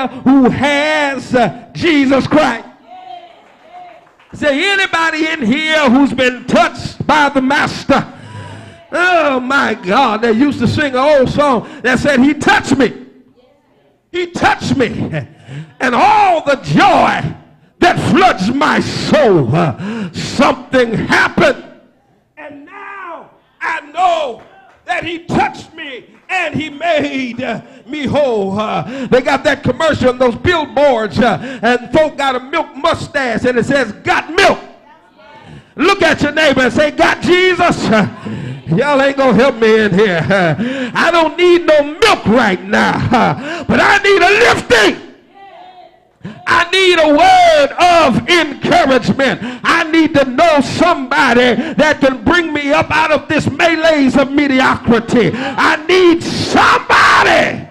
who has Jesus Christ. Is there anybody in here who's been touched by the Master? Oh my God, they used to sing an old song that said, he touched me. He touched me. And all the joy that floods my soul, something happened. And now I know that he touched me and he made me whole. They got that commercial on those billboards, and folk got a milk mustache and it says, got milk. Look at your neighbor and say, got Jesus? Y'all ain't gonna help me in here. I don't need no milk right now, but I need a lifting. I need a word of encouragement. I need to know somebody that can bring me up out of this malaise of mediocrity. I need somebody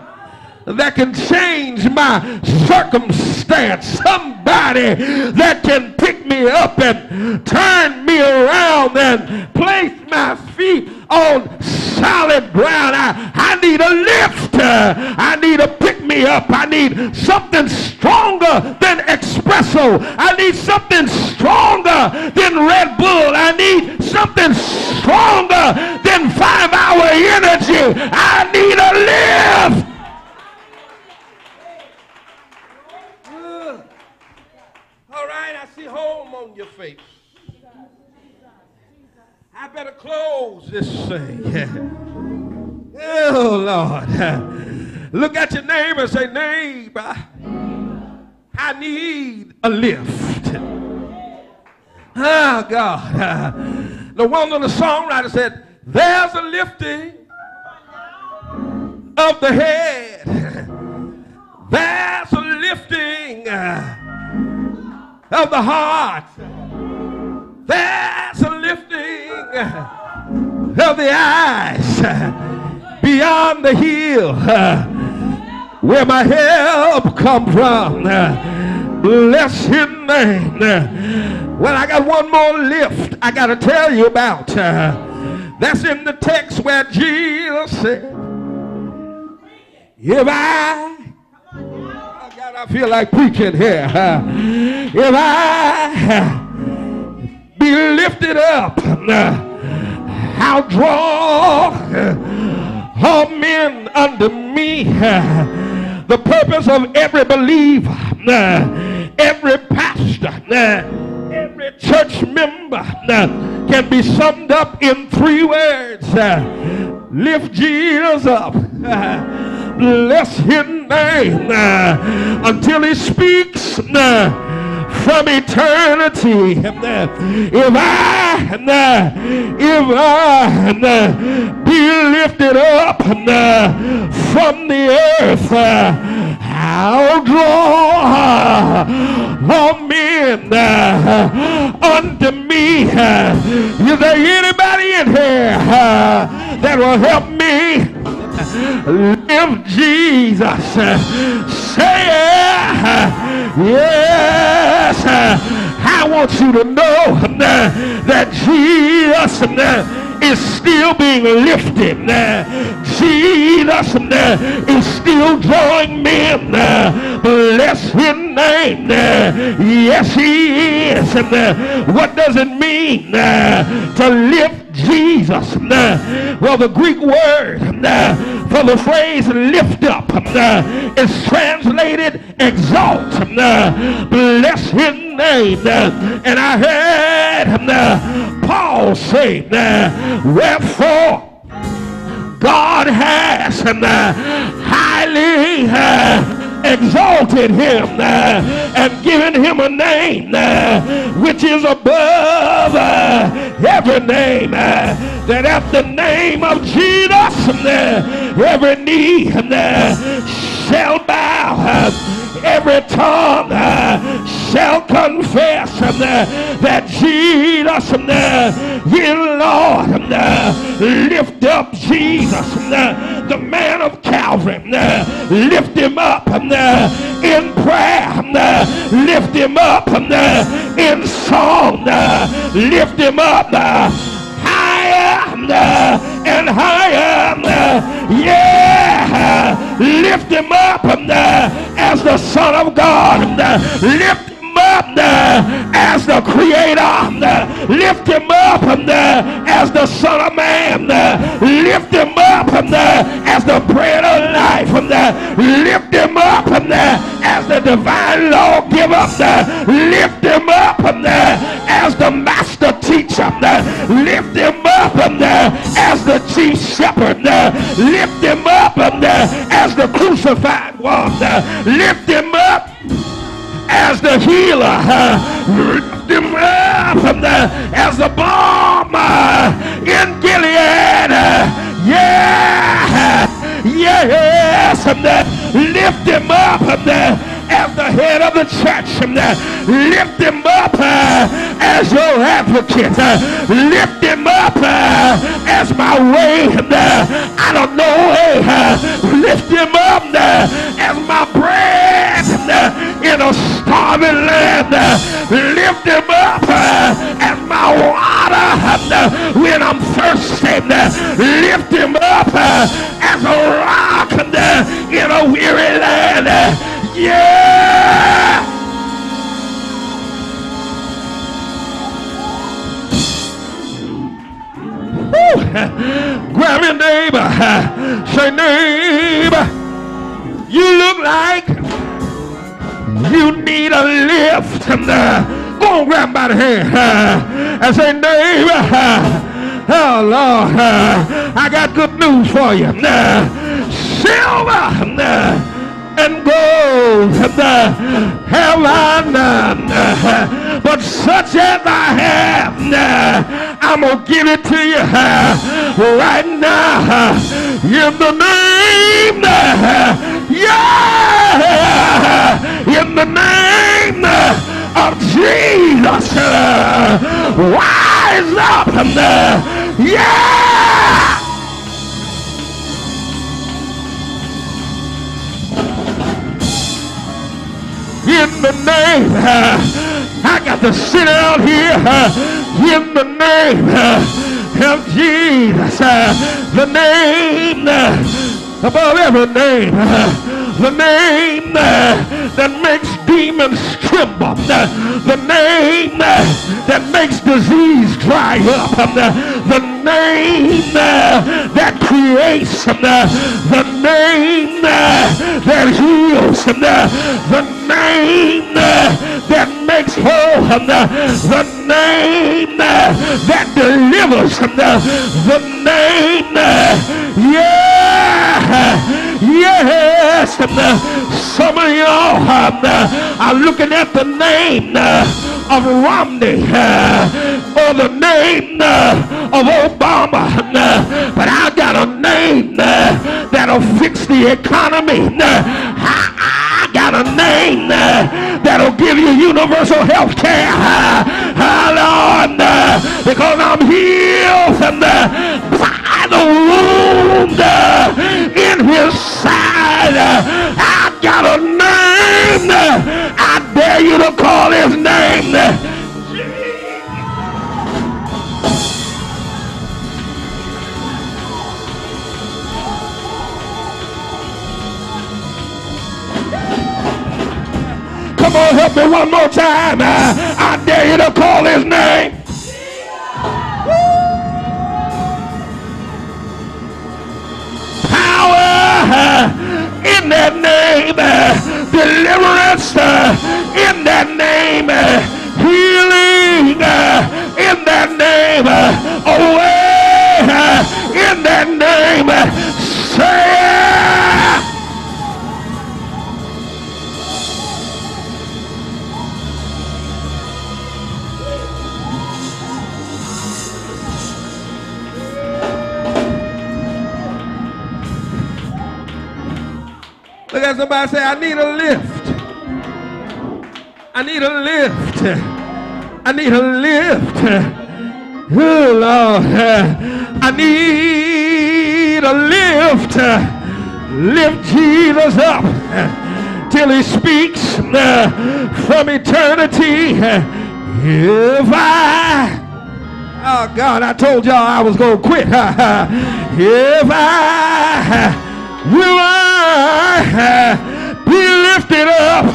that can change my circumstance. Somebody that can pick me up and turn me around and place my feet on solid ground. I need a lift. I need a pick me up. I need something stronger than espresso. I need something stronger than Red Bull. I need something stronger than 5-hour energy. I need a lift. All right, I see home on your face. I better close this thing. Oh, Lord. Look at your neighbor and say, neighbor, I need a lift. Oh, God. No wonder the songwriter said, there's a lifting of the head. There's a lifting of the heart. There's a lifting of the eyes beyond the hill where my help come from. Bless his name. Well, I got one more lift I got to tell you about. That's in the text where Jesus said, if I feel like preaching here. If I be lifted up, I'll draw all men unto me. The purpose of every believer, every pastor, every church member can be summed up in 3 words. Lift Jesus up. Bless his name until he speaks from eternity. If I be lifted up from the earth, I'll draw all men unto me. Is there anybody in here that will help me lift Jesus? Say yes. I want you to know that Jesus is still being lifted. Jesus is still drawing men. Bless his name. Yes, he is. What does it mean to lift Jesus? Well, the Greek word for the phrase lift up is translated exalt. Bless his name. And I heard Paul say, wherefore God has highly exalted him and given him a name which is above every name, that at the name of Jesus every knee shall bow, every tongue shall confess that Jesus is Lord. Lift up Jesus, the man of Calvary. Lift him up in prayer. Lift him up in song. Lift him up higher and higher. Yeah, lift him up as the of God. Lift him up as the creator. Lift him up as the Son of Man. Lift him up as the bread of life. Lift him up as the divine lawgiver. Lift him up as the master teacher. Lift him up as the chief shepherd. Lift him up as the crucified one. Lift him up as the healer. Lift him up as the balm in Gilead. Yeah, yes. Lift him up as the head of the church. Lift him up as your advocate. Lift him up as my way. I don't know way. Lift him up as my bread in a starving land. Lift him up as my water when I'm thirsty. Lift him up as a rock in a weary land. Yeah! Woo. Grab your neighbor. Say, neighbor, you look like you need a lift. Go on, grab him by the hand and say, neighbor, oh Lord, I got good news for you. Silver and gold have I none, but such as I have, I'm gonna give it to you right now in the name, yeah, in the name of Jesus. Rise up, yeah. In the name, I got to sit out here. In the name of Jesus, the name above every name, the name that makes demons tremble, the name that makes disease dry up, the name that creates, the name that heals, the name that makes whole, the name that delivers, the name, yeah, yes. Some of y'all are looking at the name of Romney or the name of Obama, but I got a name that'll fix the economy. I got a name that'll give you universal health care. Lord, because I'm healed by the wound in his side. I got a name. I dare you to call his name. Come on, help me one more time. I dare you to call his name. Power in that name. Deliverance in that name. Healing in that name. Away in that name. Say look at somebody say, I need a lift. I need a lift. I need a lift. Oh, Lord. I need a lift. Lift Jesus up till he speaks from eternity. If I, oh God, I told y'all I was going to quit. If I will be lifted up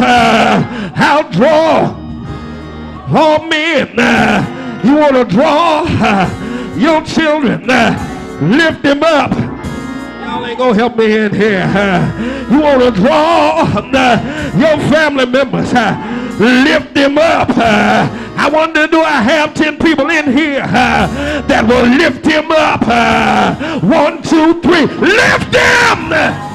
want to draw your children, lift them up. Y'all ain't gonna help me in here. You want to draw your family members, lift them up. I wonder, do I have 10 people in here that will lift him up? 1, 2, 3, lift them.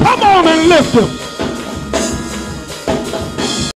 Come on and lift him.